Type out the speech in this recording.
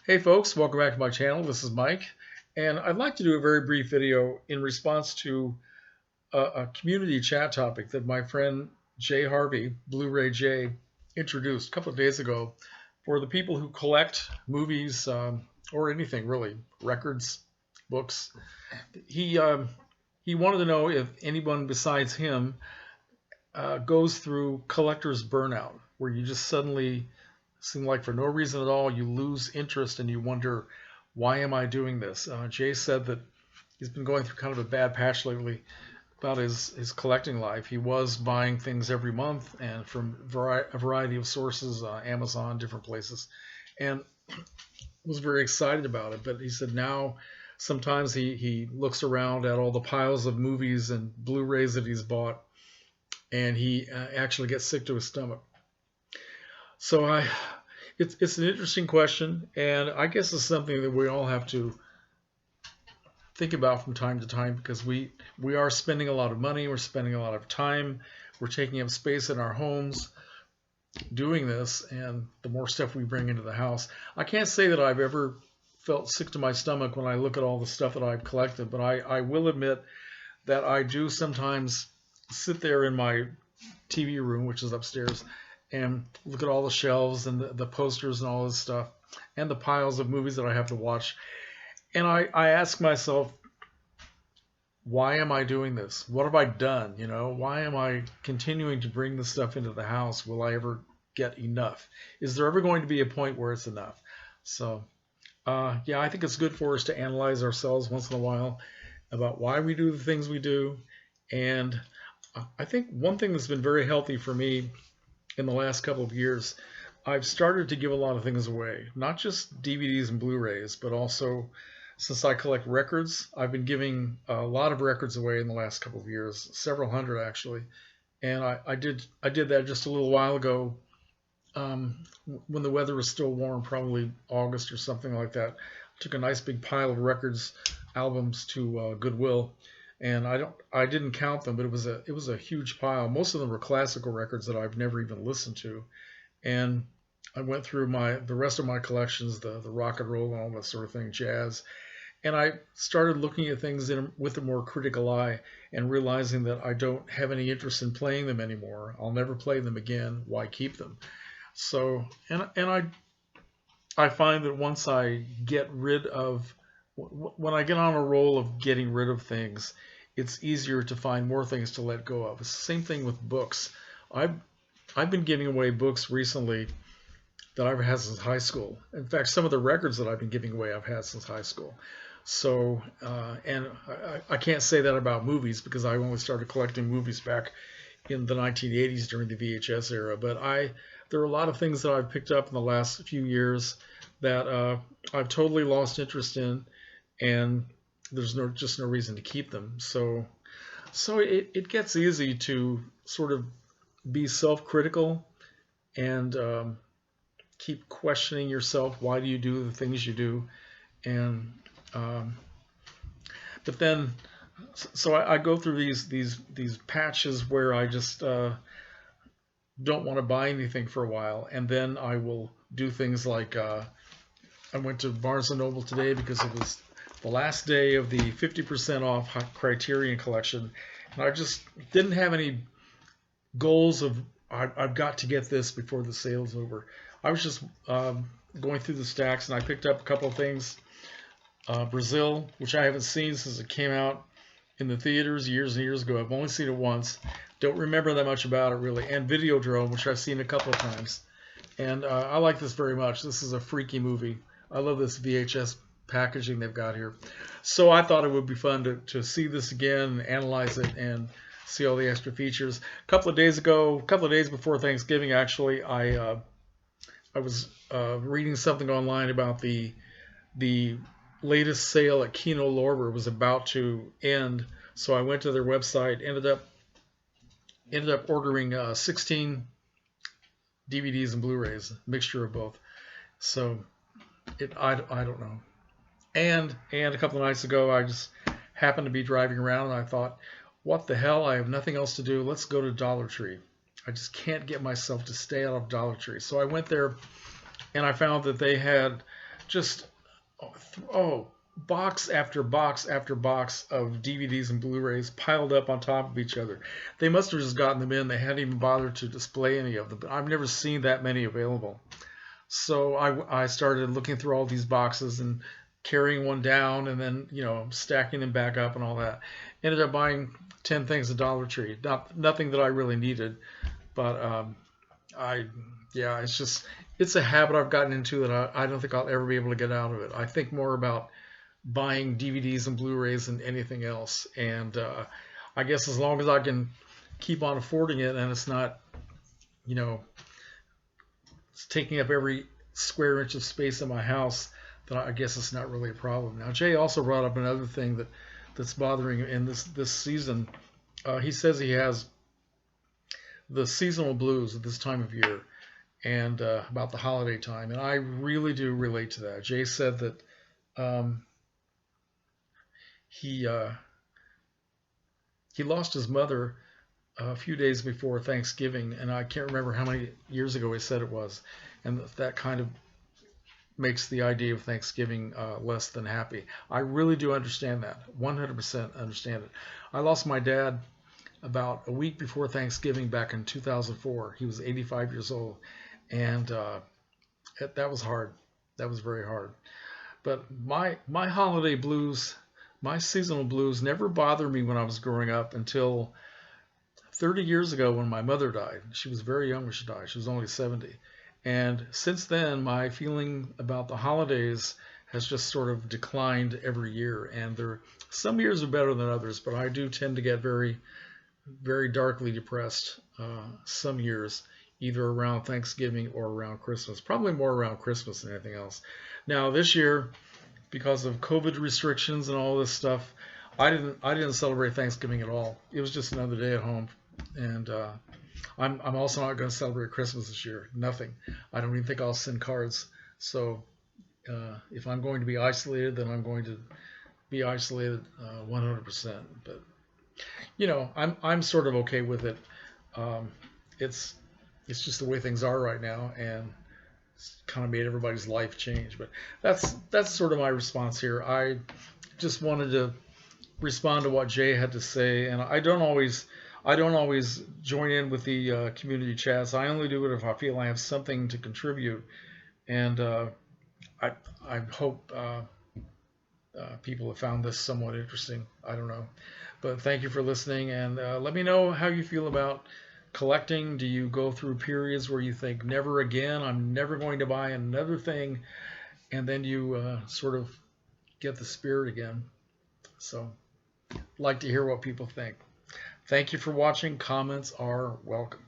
Hey folks, welcome back to my channel. This is Mike, and I'd like to do a very brief video in response to a community chat topic that my friend Jay Harvey, Blu-ray Jay, introduced a couple of days ago for the people who collect movies or anything really, records, books. He he wanted to know if anyone besides him goes through collector's burnout, where you just suddenly seem like for no reason at all you lose interest and you wonder, why am I doing this? Jay said that he's been going through kind of a bad patch lately about his collecting life. He was buying things every month and from a variety of sources, Amazon, different places, and was very excited about it. But he said now sometimes he looks around at all the piles of movies and Blu-rays that he's bought, and he actually gets sick to his stomach. So it's an interesting question, and I guess it's something that we all have to think about from time to time because we are spending a lot of money, we're spending a lot of time, we're taking up space in our homes doing this, and the more stuff we bring into the house. I can't say that I've ever felt sick to my stomach when I look at all the stuff that I've collected, but I will admit that I do sometimes sit there in my TV room, which is upstairs, and look at all the shelves and the posters and all this stuff and the piles of movies that I have to watch. And I ask myself, why am I doing this? What have I done? Why am I continuing to bring this stuff into the house? Will I ever get enough? Is there ever going to be a point where it's enough? So, yeah, I think it's good for us to analyze ourselves once in a while about why we do the things we do. And I think one thing that's been very healthy for me in the last couple of years, I've started to give a lot of things away, not just DVDs and Blu-rays, but also since I collect records, I've been giving a lot of records away in the last couple of years, several hundred actually. And I did that just a little while ago when the weather was still warm, probably August or something like that. I took a nice big pile of records, albums to Goodwill, and I didn't count them, but it was a huge pile. Most of them were classical records that I've never even listened to, and I went through the rest of my collections, the rock and roll and all that sort of thing, jazz, and I started looking at things with a more critical eye and realizing that I don't have any interest in playing them anymore. I'll never play them again. Why keep them? So, and I find that once I get rid of, when I get on a roll of getting rid of things, it's easier to find more things to let go of. It's the same thing with books. I've been giving away books recently that I've had since high school. In fact, some of the records that I've been giving away I've had since high school. So, and I can't say that about movies because I only started collecting movies back in the 1980s during the VHS era. But there are a lot of things that I've picked up in the last few years that I've totally lost interest in, and there's just no reason to keep them. So it gets easy to sort of be self-critical and keep questioning yourself. Why do you do the things you do? And but then, so I go through these patches where I just don't want to buy anything for a while, and then I will do things like I went to Barnes and Noble today because it was the last day of the 50% off Criterion collection, and I just didn't have any goals of I've got to get this before the sale's over. I was just going through the stacks, and I picked up a couple of things. Brazil, which I haven't seen since it came out in the theaters years and years ago. I've only seen it once. Don't remember that much about it really. And Videodrome, which I've seen a couple of times. And I like this very much. This is a freaky movie. I love this VHS packaging they've got here. So I thought it would be fun to see this again, analyze it, and see all the extra features. A couple of days before Thanksgiving, actually, I was reading something online about the latest sale at Kino Lorber was about to end, so I went to their website, ended up ordering 16 DVDs and Blu-rays, mixture of both. So I don't know. And a couple of nights ago, I just happened to be driving around, and I thought, what the hell? I have nothing else to do. Let's go to Dollar Tree. I just can't get myself to stay out of Dollar Tree. So I went there, and I found that they had just oh, box after box after box of DVDs and Blu-rays piled up on top of each other. They must have just gotten them in. They hadn't even bothered to display any of them. But I've never seen that many available. So I started looking through all these boxes and carrying one down and then, stacking them back up and all that. Ended up buying 10 things at Dollar Tree. Nothing that I really needed, but it's a habit I've gotten into that I don't think I'll ever be able to get out of it. I think more about buying DVDs and Blu-rays than anything else. And I guess as long as I can keep on affording it and it's not, it's taking up every square inch of space in my house, then I guess it's not really a problem. Now, Jay also brought up another thing that's bothering him in this season. He says he has the seasonal blues at this time of year and about the holiday time. And I really do relate to that. Jay said that he lost his mother a few days before Thanksgiving, and I can't remember how many years ago he said it was, and that kind of makes the idea of Thanksgiving less than happy. I really do understand that, 100% understand it. I lost my dad about a week before Thanksgiving back in 2004. He was 85 years old, and that was hard. That was very hard. But my holiday blues, my seasonal blues never bothered me when I was growing up until 30 years ago when my mother died. She was very young when she died. She was only 70. And since then, my feeling about the holidays has just sort of declined every year. And some years are better than others, but I do tend to get very, very darkly depressed some years, either around Thanksgiving or around Christmas. Probably more around Christmas than anything else. Now, this year, because of COVID restrictions and all this stuff, I didn't celebrate Thanksgiving at all. It was just another day at home. And I'm also not going to celebrate Christmas this year. Nothing. I don't even think I'll send cards. So if I'm going to be isolated, then I'm going to be isolated 100%. But I'm sort of okay with it. It's just the way things are right now, and it's kind of made everybody's life change. But that's sort of my response here. I just wanted to respond to what Jay had to say, and I don't always join in with the community chats. I only do it if I feel I have something to contribute, and I hope people have found this somewhat interesting. I don't know, but thank you for listening, and let me know how you feel about collecting. Do you go through periods where you think, never again, I'm never going to buy another thing, and then you sort of get the spirit again? So I'd like to hear what people think. Thank you for watching. Comments are welcome.